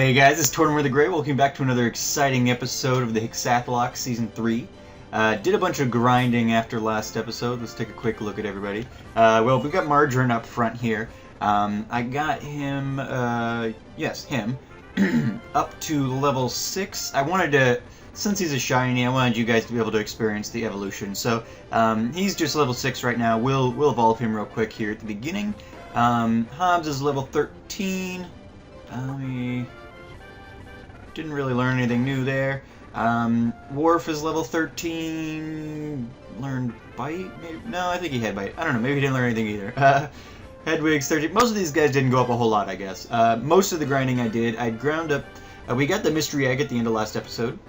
Hey guys, it's Tortimer the Great. Welcome back to another exciting episode of the Hexath'locke Season 3. Did a bunch of grinding after last episode. Let's take a quick look at everybody. Well, we've got Margarine up front here. I got him, him, up to level 6. I wanted to, since he's a shiny, I wanted you guys to be able to experience the evolution. So, he's just level 6 right now. We'll evolve him real quick here at the beginning. Hobbs is level 13. Didn't really learn anything new there. Worf is level 13. Learned Bite? Maybe? No, I think he had Bite. I don't know. Maybe he didn't learn anything either. Hedwig's 13. Most of these guys didn't go up a whole lot, I guess. Most of the grinding I did, I ground up. We got the mystery egg at the end of last episode.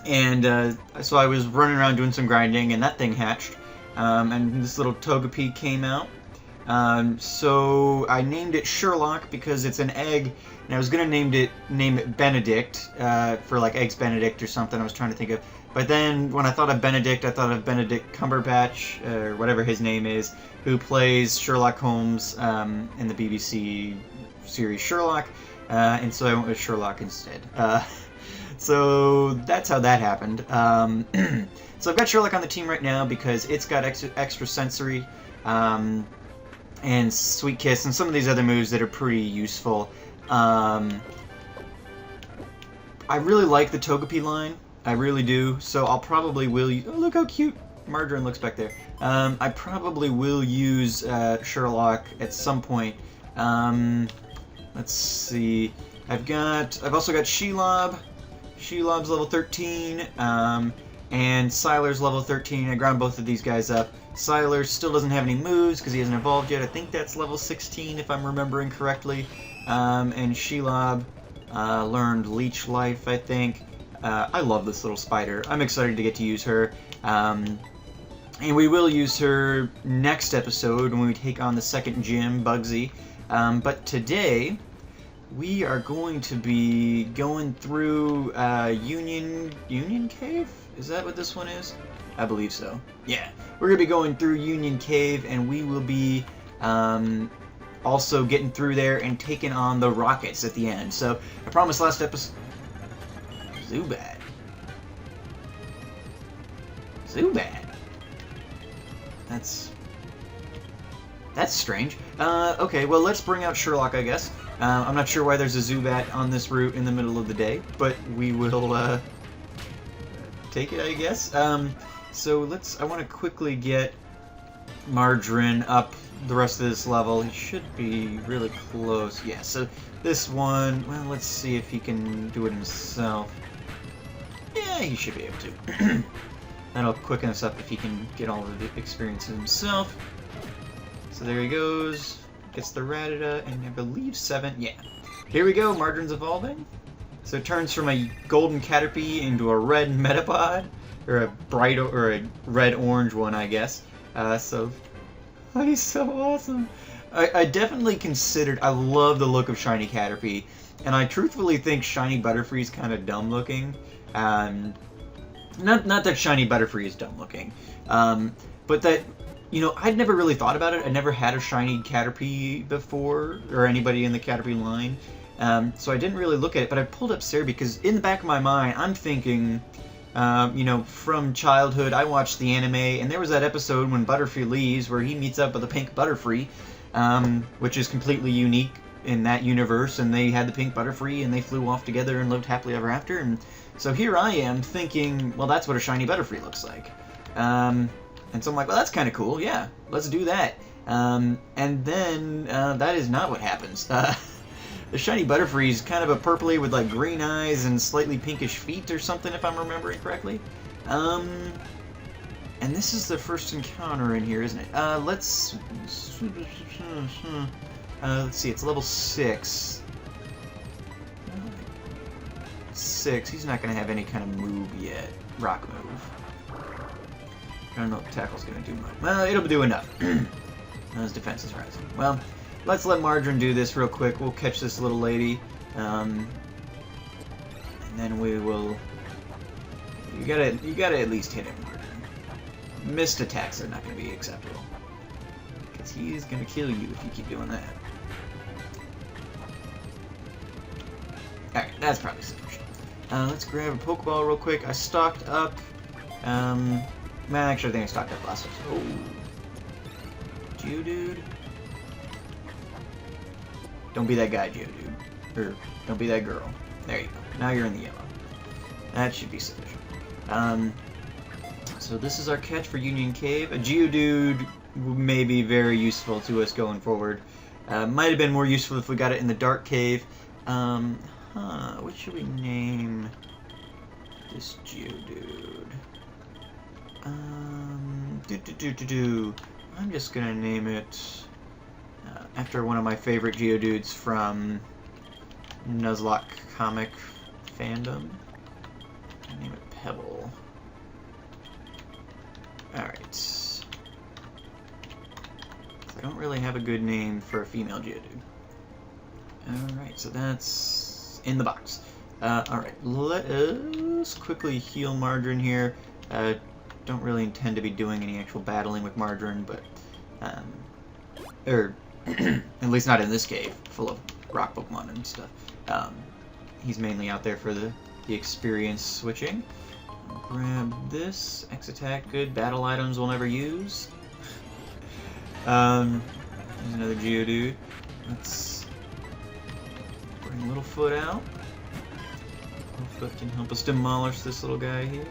And so I was running around doing some grinding, and that thing hatched. And this little Togepi came out. So I named it Sherlock because it's an egg, and I was gonna name it Benedict for like Eggs Benedict or something. I was trying to think of, but then when I thought of Benedict, I thought of Benedict Cumberbatch or whatever his name is, who plays Sherlock Holmes in the BBC series Sherlock, and so I went with Sherlock instead. So that's how that happened. So I've got Sherlock on the team right now because it's got extra sensory. And Sweet Kiss, and some of these other moves that are pretty useful. I really like the Togepi line. I really do. So I'll probably will use... Oh, look how cute Margarine looks back there. I probably will use Sherlock at some point. Let's see. I've also got Shelob. Shelob's level 13. And Siler's level 13. I ground both of these guys up. Siler still doesn't have any moves because he hasn't evolved yet. I think that's level 16 if I'm remembering correctly. And Shelob learned Leech Life, I think. I love this little spider. I'm excited to get to use her. And we will use her next episode when we take on the second gym, Bugsy. But today, we are going to be going through Union Cave? Is that what this one is? I believe so. Yeah. We're going to be going through Union Cave, and we will be also getting through there and taking on the rockets at the end. So, I promised last episode... Zubat. That's strange. Okay, well, let's bring out Sherlock, I guess. I'm not sure why there's a Zubat on this route in the middle of the day, but we will take it, I guess. So I want to quickly get Margarine up the rest of this level. He should be really close. Yeah, so this one, well, let's see if he can do it himself. Yeah, he should be able to. That'll quicken us up if he can get all of the experience himself. So there he goes. Gets the Rattata, and I believe 7. Yeah. Here we go, Margarine's evolving. So it turns from a golden Caterpie into a red Metapod. Or a bright, or a red-orange one, I guess. So, oh, he's so awesome. I definitely considered, I love the look of Shiny Caterpie, and I truthfully think Shiny Butterfree is kind of dumb looking. Not that Shiny Butterfree is dumb looking, but that, you know, I'd never really thought about it. I never had a Shiny Caterpie before, or anybody in the Caterpie line, so I didn't really look at it, but I pulled up Sarah because in the back of my mind, I'm thinking... you know, from childhood, I watched the anime, and there was that episode when Butterfree leaves where he meets up with a pink Butterfree, which is completely unique in that universe, and they had the pink Butterfree, and they flew off together and lived happily ever after, and so here I am thinking, well, that's what a shiny Butterfree looks like. And so I'm like, well, that's kind of cool, yeah, let's do that. And then, that is not what happens. The shiny Butterfree is kind of a purpley with like green eyes and slightly pinkish feet or something, if I'm remembering correctly. And this is the first encounter in here, isn't it? Let's see, it's level 6. 6, he's not going to have any kind of move yet. Rock move. I don't know if Tackle's going to do much. Well, it'll do enough. His defense is rising. Well... Let's let Margarine do this real quick. We'll catch this little lady. And then we will... You gotta at least hit him, Margarine. Missed attacks are not going to be acceptable. Because he's going to kill you if you keep doing that. That's probably sufficient. Let's grab a Pokeball real quick. I stocked up. Man, actually, I think I stocked up last time. Oh. Geodude. Don't be that guy, Geodude. Or, don't be that girl. There you go. Now you're in the yellow. That should be sufficient. So this is our catch for Union Cave. A Geodude may be very useful to us going forward. Might have been more useful if we got it in the Dark Cave. What should we name this Geodude? I'm just gonna name it after one of my favorite Geodudes from Nuzlocke comic fandom. I'll name it Pebble. Alright. I don't really have a good name for a female Geodude. Alright, so that's in the box. Alright, let us quickly heal Margarine here. Don't really intend to be doing any actual battling with Margarine, but... at least not in this cave, full of rock Pokemon and stuff. He's mainly out there for the experience switching. I'll grab this. X-Attack, good. Battle items we'll never use. There's another Geodude. Let's bring Littlefoot out. Littlefoot can help us demolish this little guy here.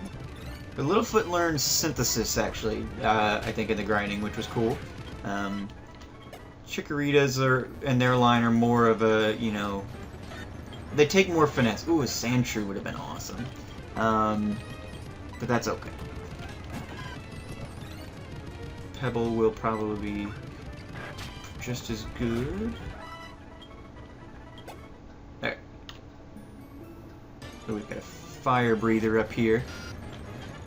But Littlefoot learns Synthesis, actually, I think, in the grinding, which was cool. Chikorritas and their line are more of a, you know... They take more finesse. Ooh, a Sandshrew would have been awesome. But that's okay. Pebble will probably be just as good. There. So we've got a Fire Breather up here.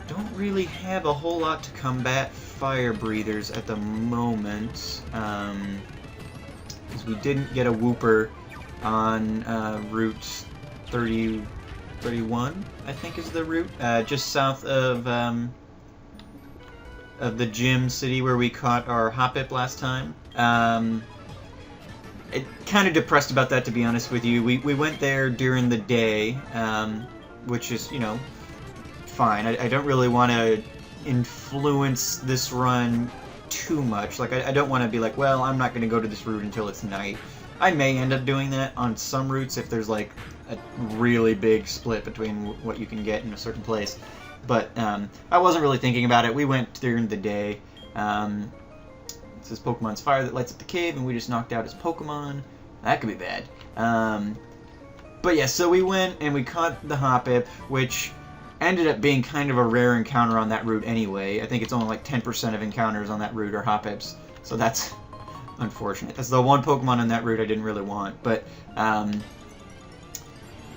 Don't really have a whole lot to combat Fire Breathers at the moment. Because we didn't get a Wooper on Route 31, I think is the route, just south of the gym city where we caught our Hoppip last time. It kind of depressed about that, to be honest with you. We went there during the day, which is, you know, fine. I don't really want to influence this run too much. Like, I don't want to be like, well, I'm not going to go to this route until it's night. I may end up doing that on some routes if there's like a really big split between what you can get in a certain place. But I wasn't really thinking about it. We went during the day. It says Pokemon's fire that lights up the cave, and we just knocked out his Pokemon. That could be bad. But yeah, so we went and we caught the Hoppip, which ended up being kind of a rare encounter on that route anyway. I think it's only like 10% of encounters on that route are Hoppips, so that's unfortunate. That's the one Pokemon on that route I didn't really want, but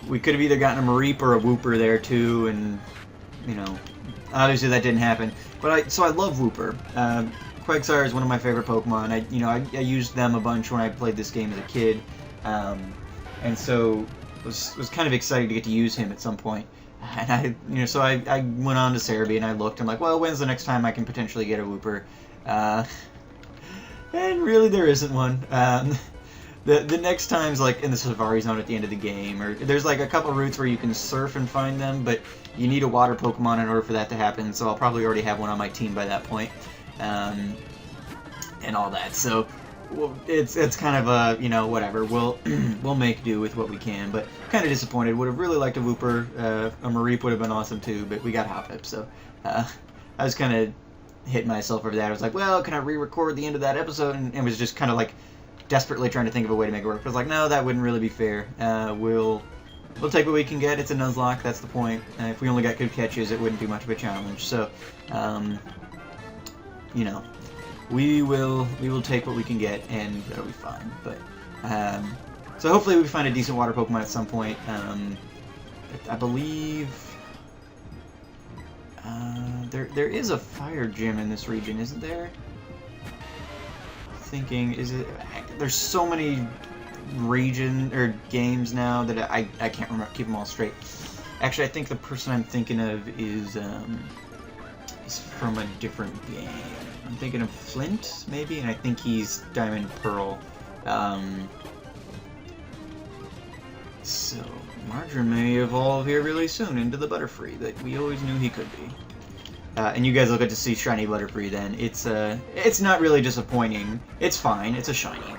we could have either gotten a Mareep or a Wooper there too, and you know, obviously that didn't happen. But I love Wooper. Quagsire is one of my favorite Pokemon. I used them a bunch when I played this game as a kid, and so was kind of excited to get to use him at some point. And so I went on to Cerebi and I looked. I'm like, well, when's the next time I can potentially get a Wooper? And really, there isn't one. The next time's like in the Safari Zone at the end of the game, or there's like a couple routes where you can surf and find them, but you need a water Pokemon in order for that to happen. So I'll probably already have one on my team by that point, and all that. So well, it's kind of a, you know, whatever. We'll make do with what we can. But kind of disappointed. Would have really liked a Wooper. A Mareep would have been awesome too, but we got Hoppip. So I was kind of hit myself over that. I was like, well, can I re-record the end of that episode? And it was just kind of like desperately trying to think of a way to make it work. I was like, no, that wouldn't really be fair. We'll take what we can get. It's a Nuzlocke, that's the point. If we only got good catches, it wouldn't be much of a challenge. So, you know, we will take what we can get, and that'll be fine. But so hopefully we find a decent water Pokemon at some point. I believe there is a fire gym in this region, isn't there? Thinking, is it? There's so many region or games now that I can't remember, keep them all straight. Actually, I think the person I'm thinking of is from a different game. I'm thinking of Flint, maybe, and I think he's Diamond Pearl. So Margarine may evolve here really soon into the Butterfree that we always knew he could be. And you guys will get to see shiny Butterfree then. It's not really disappointing. It's fine. It's a shiny.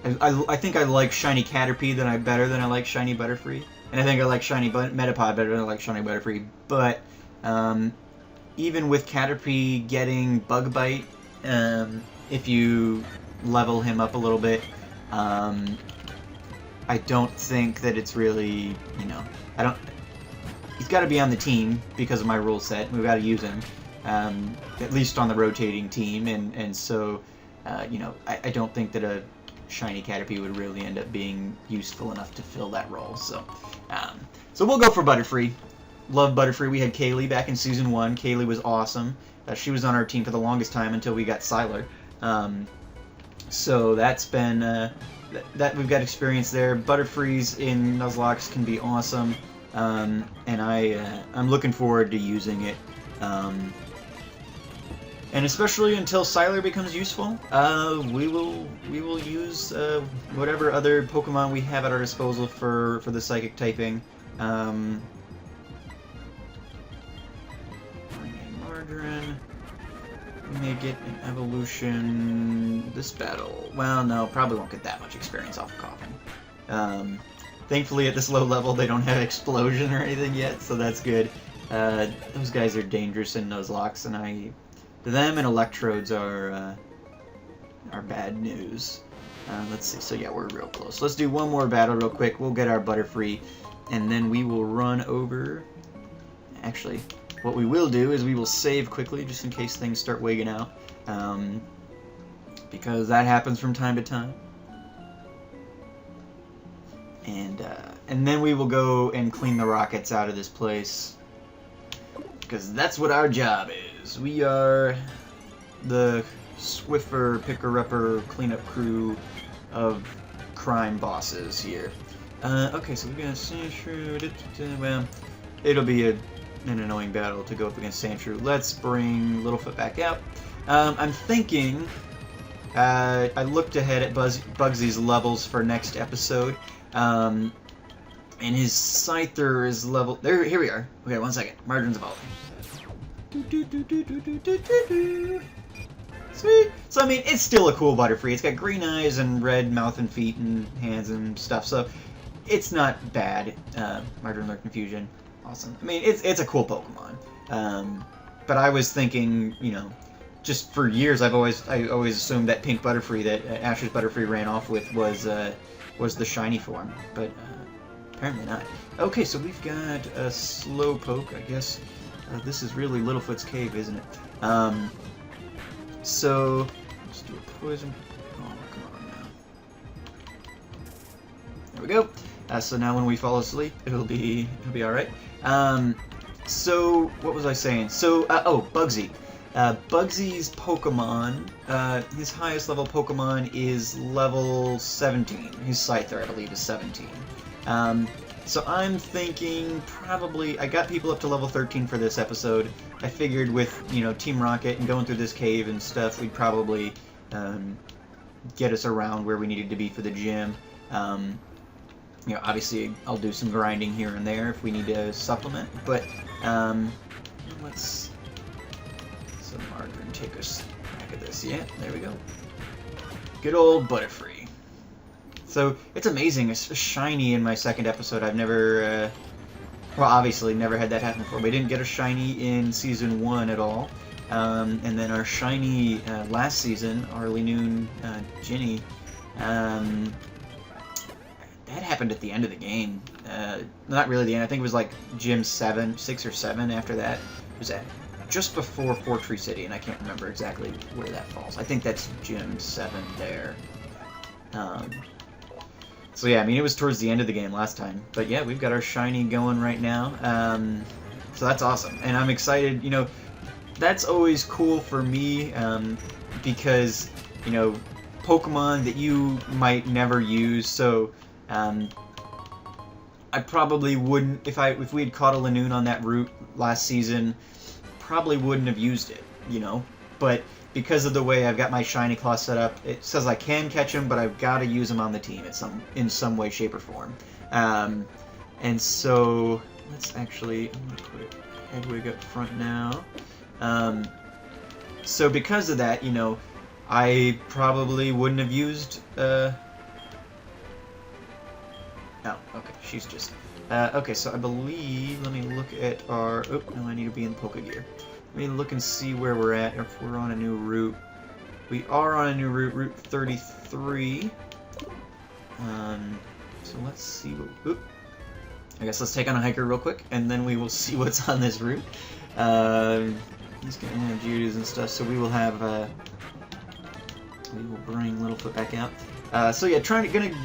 I think I like shiny Caterpie better than I like shiny Butterfree. And I think I like shiny Metapod better than I like shiny Butterfree. But even with Caterpie getting Bug Bite, if you level him up a little bit, I don't think that it's really, you know, he's got to be on the team because of my rule set. We've got to use him, at least on the rotating team, and so, you know, I don't think that a shiny Caterpie would really end up being useful enough to fill that role. So, so we'll go for Butterfree. Love Butterfree. We had Kaylee back in Season 1. Kaylee was awesome. She was on our team for the longest time until we got Sylar. So that's been, that we've got experience there. Butterfrees in Nuzlocke can be awesome. And I'm looking forward to using it. And especially until Sylar becomes useful, we will use whatever other Pokemon we have at our disposal for the Psychic typing. Margarine. We may get an evolution this battle. Well, no, probably won't get that much experience off of Coughing. Thankfully, at this low level, they don't have Explosion or anything yet, so that's good. Those guys are dangerous in Nuzlocke, and them and Electrodes are bad news. Let's see. So yeah, we're real close. Let's do one more battle real quick. We'll get our Butterfree, and then we will run over. Actually, what we will do is we will save quickly, just in case things start wigging out, because that happens from time to time. And then we will go and clean the rockets out of this place, because that's what our job is. We are the Swiffer, Picker-Upper, cleanup crew of crime bosses here. Okay, so we're gonna Sandshrew. Well, it'll be an annoying battle to go up against Sandshrew. Let's bring Littlefoot back out. I'm thinking. I looked ahead at Bugsy's levels for next episode. And his Scyther is level. There, here we are. Okay, 1 second. Margarine's evolving. Sweet. So I mean, it's still a cool Butterfree. It's got green eyes and red mouth and feet and hands and stuff. So it's not bad. Margarine Lurk Confusion, awesome. I mean, it's a cool Pokemon. But I was thinking, you know, just for years, I always assumed that pink Butterfree that Ash's Butterfree ran off with was the shiny form, but apparently not. Okay, so we've got a Slowpoke, I guess. This is really Littlefoot's cave, isn't it? So let's do a poison. Oh, come on now. There we go. So now when we fall asleep, it'll be all right. So what was I saying? So oh, Bugsy. Bugsy's Pokemon, his highest level Pokemon is level 17. His Scyther, I believe, is 17. So I'm thinking probably, I got people up to level 13 for this episode. I figured with, you know, Team Rocket and going through this cave and stuff, we'd probably get us around where we needed to be for the gym. You know, obviously I'll do some grinding here and there if we need to supplement, but let's... So Margarine, take us back at this. Yeah, there we go. Good old Butterfree. So it's amazing. It's shiny in my second episode. I've never, well, obviously never had that happen before. We didn't get a shiny in Season 1 at all. And then our shiny last season, our Linoon Ginny, that happened at the end of the game. Not really the end. I think it was like Gym 6 or 7 after that. It was at just before Fortree City, and I can't remember exactly where that falls. I think that's Gym 7 there. So yeah, I mean, it was towards the end of the game last time. But yeah, we've got our shiny going right now. So that's awesome. And I'm excited, you know, that's always cool for me, because, you know, Pokemon that you might never use, so, I probably wouldn't, if we had caught a Linoon on that route last season, probably wouldn't have used it, you know? But because of the way I've got my shiny claw set up, it says I can catch him, but I've got to use him on the team in some way, shape, or form. And so let's actually, I'm gonna put Hedwig up front now. So because of that, you know, I probably wouldn't have used. Oh, okay, she's just. Okay, so I believe. Let me look at our. Oh, no, I need to be in Poké Gear. Let me look and see where we're at, if we're on a new route. We are on a new route, Route 33. So let's see what... Oop. I guess let's take on a hiker real quick, and then we will see what's on this route. He's going to have Geodudes and stuff, so we will have... we will bring Littlefoot back out. So yeah,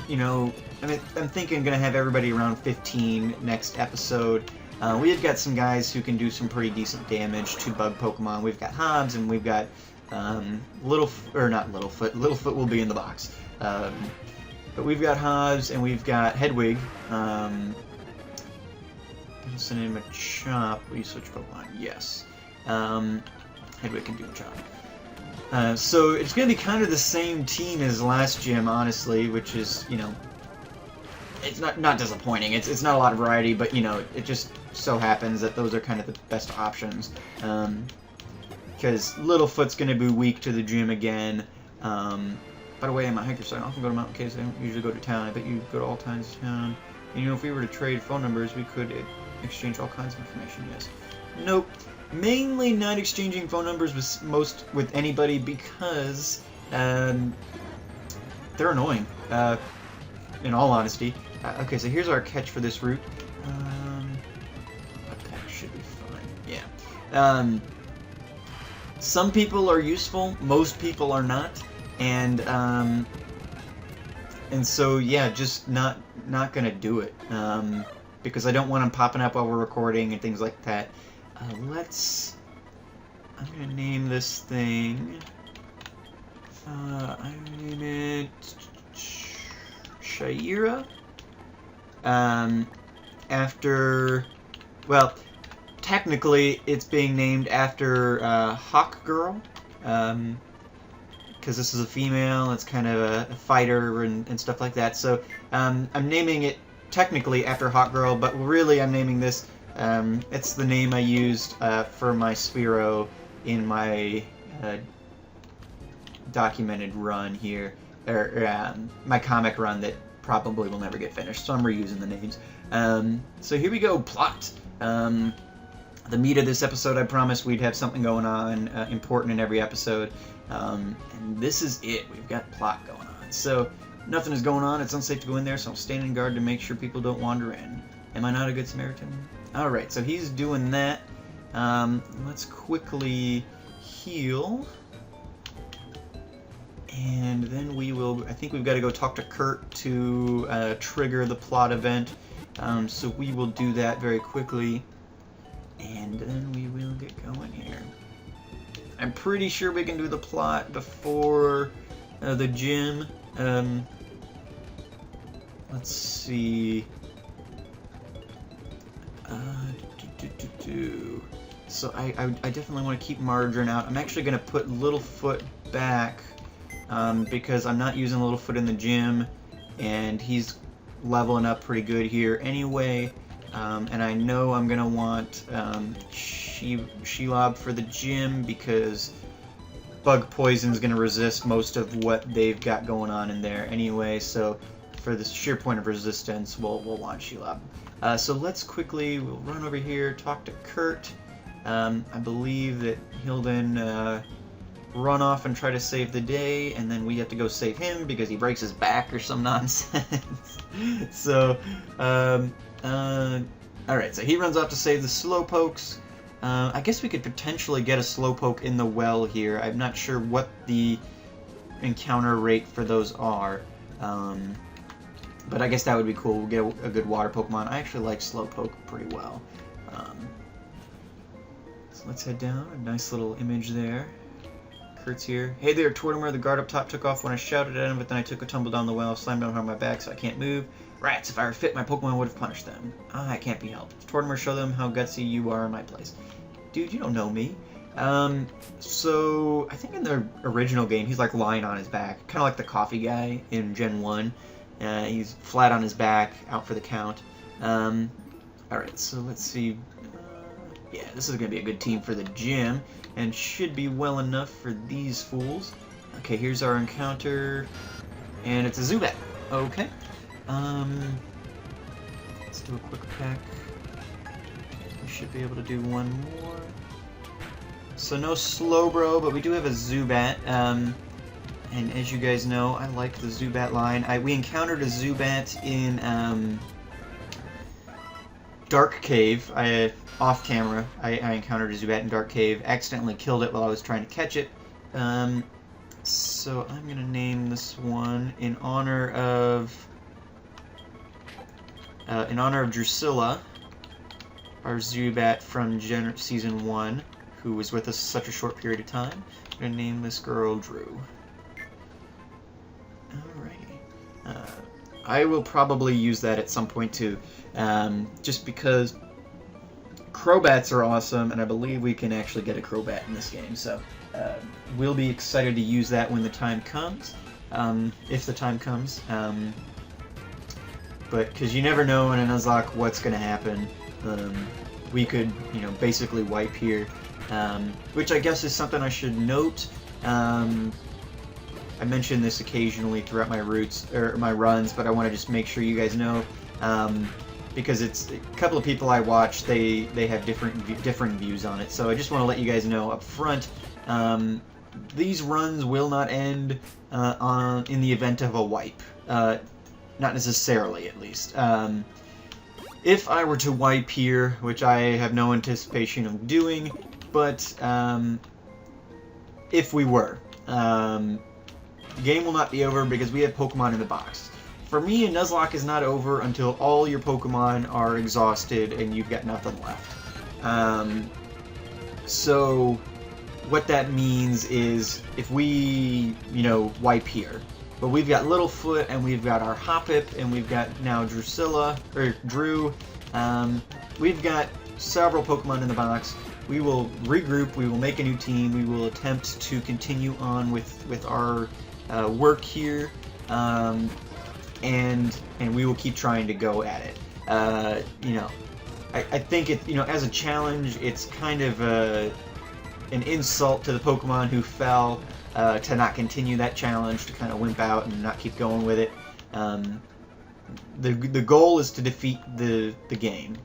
you know... I mean, I'm thinking gonna have everybody around 15 next episode. We have got some guys who can do some pretty decent damage to bug Pokemon. We've got Hobbs and we've got Littlefoot will be in the box. But we've got Hobbs and we've got Hedwig. Gonna send him a Chop. Will you switch Pokemon? Yes. Hedwig can do a Chop. So it's gonna be kind of the same team as last gym, honestly, which is, you know, it's not disappointing. It's not a lot of variety, but you know, it just so happens that those are kind of the best options. Because Littlefoot's going to be weak to the gym again. By the way, I'm a hiker, so I often go to mountain caves. I don't usually go to town. I bet you go to all kinds of town. And you know, if we were to trade phone numbers, we could exchange all kinds of information. Yes. Nope. Mainly not exchanging phone numbers with anybody because they're annoying. In all honesty. Okay, so here's our catch for this route. That should be fine. Yeah. Some people are useful, most people are not, and so yeah, just not gonna do it. Because I don't want them popping up while we're recording and things like that. I'm gonna name this thing. I'm gonna name it Shaira. After, well, technically it's being named after Hawk Girl, because this is a female. It's kind of a fighter and stuff like that. So I'm naming it technically after Hawk Girl, but really I'm naming this. It's the name I used for my Spearow in my documented run here, or my comic run that probably will never get finished, so I'm reusing the names. So here we go, plot. The meat of this episode, I promised we'd have something going on important in every episode, and this is it. We've got plot going on. So nothing is going on, it's unsafe to go in there, so I'm standing guard to make sure people don't wander in. Am I not a good Samaritan? Alright, so he's doing that. Let's quickly heal. And then we will, I think we've got to go talk to Kurt to trigger the plot event. So we will do that very quickly. And then we will get going here. I'm pretty sure we can do the plot before the gym. Let's see. So I definitely want to keep Margarine out. I'm actually going to put Littlefoot back. Because I'm not using Littlefoot in the gym, and he's leveling up pretty good here anyway, and I know I'm going to want Shelob for the gym because Bug Poison's going to resist most of what they've got going on in there anyway, so for the sheer point of resistance, we'll want Shelob. So let's quickly, we'll run over here, talk to Kurt. I believe that he'll then run off and try to save the day, and then we have to go save him because he breaks his back or some nonsense. So, alright, so he runs off to save the Slowpokes. I guess we could potentially get a Slowpoke in the well here. I'm not sure what the encounter rate for those are. But I guess that would be cool. We'll get a good water Pokemon. I actually like Slowpoke pretty well. So let's head down. A nice little image there. Kurt's here. Hey there, Tortimer. The guard up top took off when I shouted at him, but then I took a tumble down the well, slammed down on my back so I can't move. Rats, if I were fit, my Pokemon would have punished them. Ah, I can't be helped. Tortimer, show them how gutsy you are in my place. Dude, you don't know me. So I think in the original game he's like lying on his back, kind of like the coffee guy in Gen 1. He's flat on his back, out for the count. Alright, so let's see. Yeah, this is going to be a good team for the gym, and should be well enough for these fools. Okay, here's our encounter, and it's a Zubat. Okay. Let's do a quick pack. We should be able to do one more. So no Slowbro, but we do have a Zubat. And as you guys know, I like the Zubat line. We encountered a Zubat in Dark Cave. Off camera, I encountered a Zubat in Dark Cave. Accidentally killed it while I was trying to catch it. So I'm gonna name this one in honor of Drusilla, our Zubat from Season 1, who was with us such a short period of time. I'm gonna name this girl Drew. Alrighty. I will probably use that at some point too, just because Crobats are awesome, and I believe we can actually get a Crobat in this game, so we'll be excited to use that when the time comes, if the time comes, but because you never know in a Nuzlocke what's going to happen. We could, basically wipe here, which I guess is something I should note. I mention this occasionally throughout my my runs, but I want to just make sure you guys know, because it's a couple of people I watch, they have differing views on it. So I just want to let you guys know up front, these runs will not end in the event of a wipe. Not necessarily, at least. If I were to wipe here, which I have no anticipation of doing, but if we were, the game will not be over because we have Pokemon in the box. For me, a Nuzlocke is not over until all your Pokemon are exhausted and you've got nothing left. So what that means is if we, wipe here, but we've got Littlefoot and we've got our Hoppip and we've got now Drew. We've got several Pokemon in the box. We will regroup, we will make a new team, we will attempt to continue on with our work here, and we will keep trying to go at it. I think it, as a challenge, it's kind of an insult to the Pokemon who fell to not continue that challenge, to kind of wimp out and not keep going with it. The goal is to defeat the game,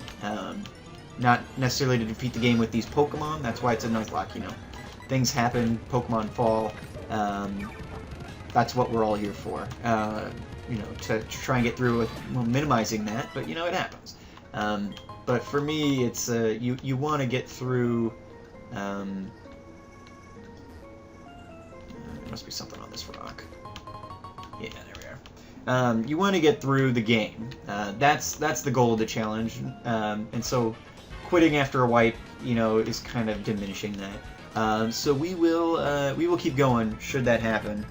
not necessarily to defeat the game with these Pokemon. That's why it's a Nuzlocke, Things happen, Pokemon fall. That's what we're all here for. To try and get through with minimizing that, but it happens. But for me, it's you want to get through. There must be something on this rock. Yeah, there we are. You want to get through the game. That's the goal of the challenge, and so quitting after a wipe, is kind of diminishing that. So we will keep going should that happen.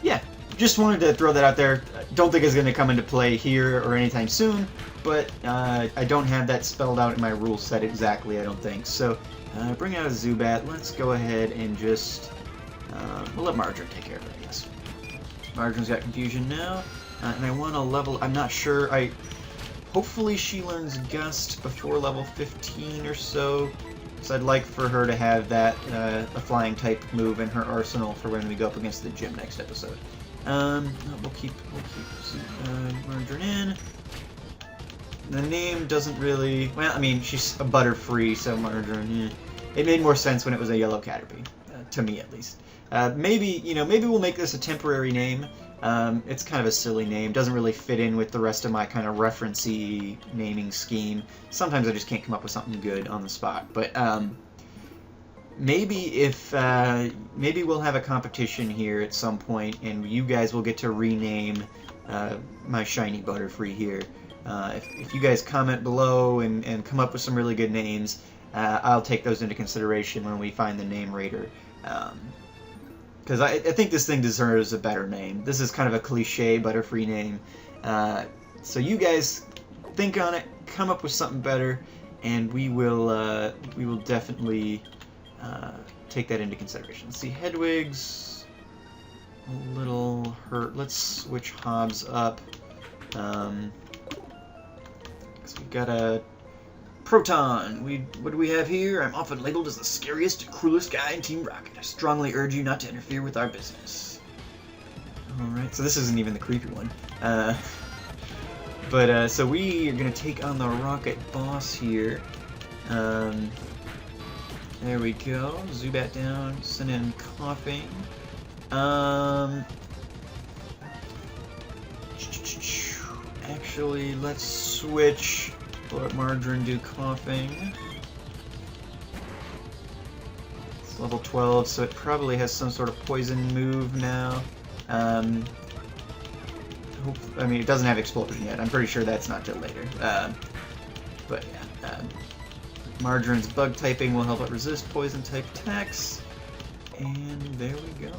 Yeah, just wanted to throw that out there. Don't think it's going to come into play here or anytime soon, but I don't have that spelled out in my rule set exactly, I don't think. So, bring out a Zubat. Let's go ahead and just... we'll let Margarine take care of it, I guess. Margarine's got confusion now, and I want to level... I'm not sure. Hopefully she learns Gust before level 15 or so. So I'd like for her to have that, a flying type move in her arsenal for when we go up against the gym next episode. We'll keep Margarine in. The name doesn't really, well, I mean, she's a Butterfree, so Margarine, It made more sense when it was a yellow Caterpie, to me at least. Maybe we'll make this a temporary name. It's kind of a silly name, doesn't really fit in with the rest of my kind of reference-y naming scheme. Sometimes I just can't come up with something good on the spot, but maybe we'll have a competition here at some point, and you guys will get to rename my shiny Butterfree here. If you guys comment below and come up with some really good names, I'll take those into consideration when we find the name rater. Because I think this thing deserves a better name. This is kind of a cliche Butterfree name. So you guys think on it, come up with something better, and we will definitely take that into consideration. Let's see, Hedwig's a little hurt. Let's switch Hobbs up. Because we've got a Proton. What do we have here? I'm often labeled as the scariest, cruelest guy in Team Rocket. I strongly urge you not to interfere with our business. Alright, so this isn't even the creepy one. So we are going to take on the Rocket Boss here. There we go. Zubat down, send in Coughing. Actually, let's switch. Let Margarine do Coughing. It's level 12, so it probably has some sort of poison move now. I mean, it doesn't have Explosion yet. I'm pretty sure that's not till later. But yeah, Margarine's Bug typing will help it resist Poison type attacks. And there we go.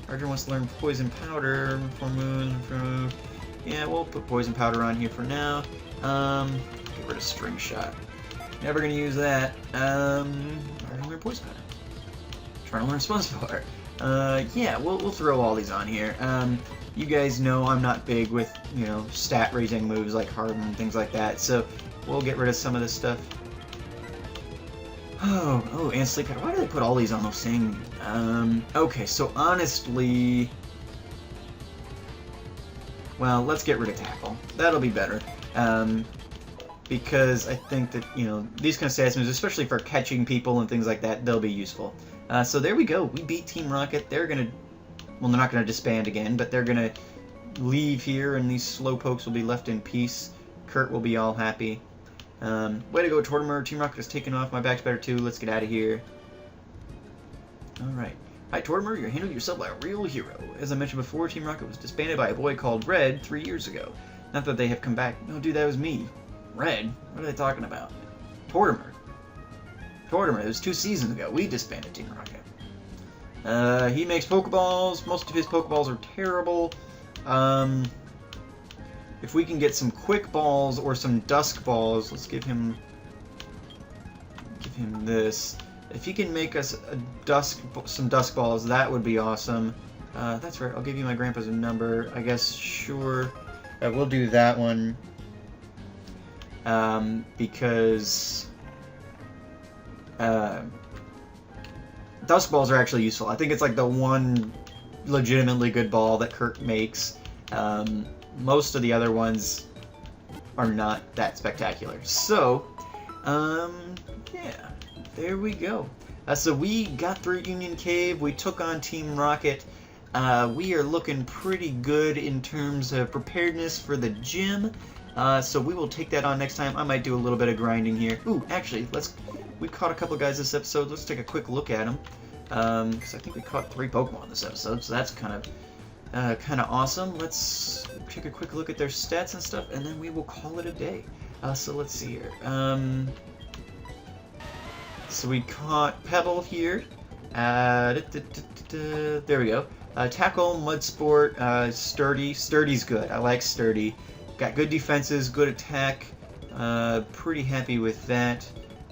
Margarine wants to learn Poison Powder for Moon. Yeah, we'll put Poison Powder on here for now. Get rid of String Shot. Never gonna use that. I'm gonna learn Poison Powder. Trying to learn Spellspore. Yeah, we'll throw all these on here. You guys know I'm not big with, you know, stat raising moves like Harden and things like that, so we'll get rid of some of this stuff. Oh, and Sleep Powder. Why do they put all these on those things? Okay, so honestly, well, let's get rid of Tackle. That'll be better. Because I think that, you know, these kind of stats moves, especially for catching people and things like that, they'll be useful. So there we go. We beat Team Rocket. They're gonna, well, they're not gonna disband again, but they're gonna leave here, and these slowpokes will be left in peace. Kurt will be all happy. Way to go, Tortimer. Team Rocket has taken off. My back's better too. Let's get out of here. Alright. Hi, Tortimer. You handled yourself like a real hero. As I mentioned before, Team Rocket was disbanded by a boy called Red 3 years ago. Not that they have come back. No, dude, that was me. Red? What are they talking about? Tortimer. It was 2 seasons ago. We disbanded Team Rocket. He makes Pokeballs. Most of his Pokeballs are terrible. If we can get some Quick Balls or some Dusk Balls, let's give him this. If he can make us some Dusk Balls, that would be awesome. That's right. I'll give you my grandpa's number. I guess, sure. We'll do that one. Because Dusk Balls are actually useful. I think it's like the one legitimately good ball that Kurt makes. Most of the other ones are not that spectacular. So, yeah, there we go. So we got through Union Cave. We took on Team Rocket. We are looking pretty good in terms of preparedness for the gym. So we will take that on next time. I might do a little bit of grinding here. Ooh, actually, we caught a couple guys this episode. Let's take a quick look at them. Because I think we caught 3 Pokemon this episode, so that's kind of awesome. Let's take a quick look at their stats and stuff, and then we will call it a day. So let's see here. So we caught Pebble here. There we go. Tackle, Mud Sport, Sturdy. Sturdy's good. I like Sturdy. Got good defenses, good attack. Pretty happy with that.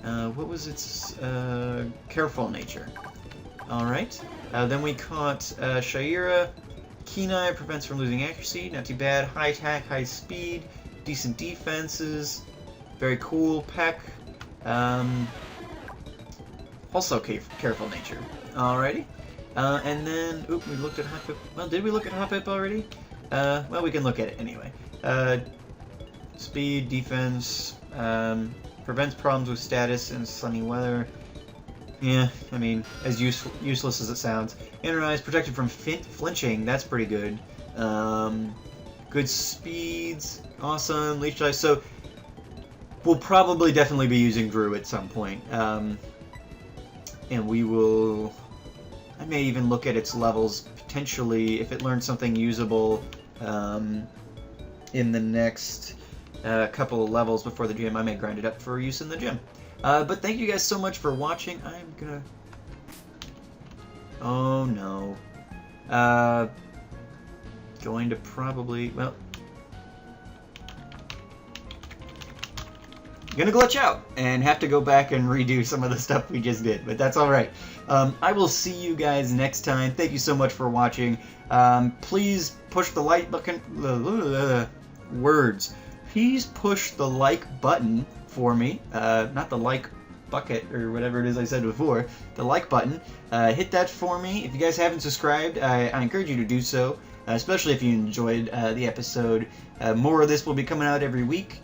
What was its careful nature? Alright. Then we caught Shaira. Kenai prevents from losing accuracy. Not too bad. High attack, high speed. Decent defenses. Very cool. Peck. Also careful nature. Alrighty. And then, oop, we looked at Hot-Pip. Well, did we look at Hot-Pip already? Well, we can look at it anyway. Speed, defense, prevents problems with status in sunny weather. Yeah, I mean, as useless as it sounds. Inner Eyes, protected from flinching, that's pretty good. Good speeds, awesome. Leech Eyes, so we'll probably definitely be using Drew at some point. And we will... I may even look at its levels, potentially, if it learns something usable in the next couple of levels before the gym. I may grind it up for use in the gym. But thank you guys so much for watching. I'm gonna... Oh no. Going to probably... Well... gonna glitch out and have to go back and redo some of the stuff we just did, but that's all right. I will see you guys next time. Thank you so much for watching. Please push the like button. Words. Please push the like button for me. Not the like bucket or whatever it is I said before. The like button. Hit that for me. If you guys haven't subscribed, I encourage you to do so, especially if you enjoyed the episode. More of this will be coming out every week.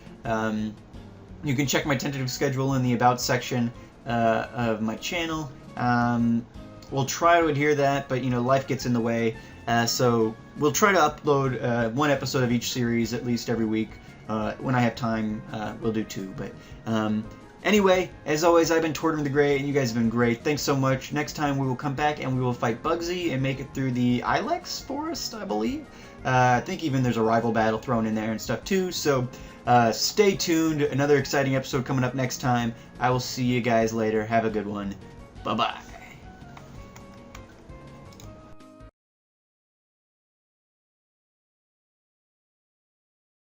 You can check my tentative schedule in the About section of my channel. We'll try to adhere that, but life gets in the way. So we'll try to upload one episode of each series at least every week. When I have time, we'll do two. But anyway, as always, I've been Tortimer the Great, and you guys have been great. Thanks so much. Next time we will come back and we will fight Bugsy and make it through the Ilex Forest, I believe. I think even there's a rival battle thrown in there and stuff too. So stay tuned. Another exciting episode coming up next time. I will see you guys later. Have a good one. Bye-bye.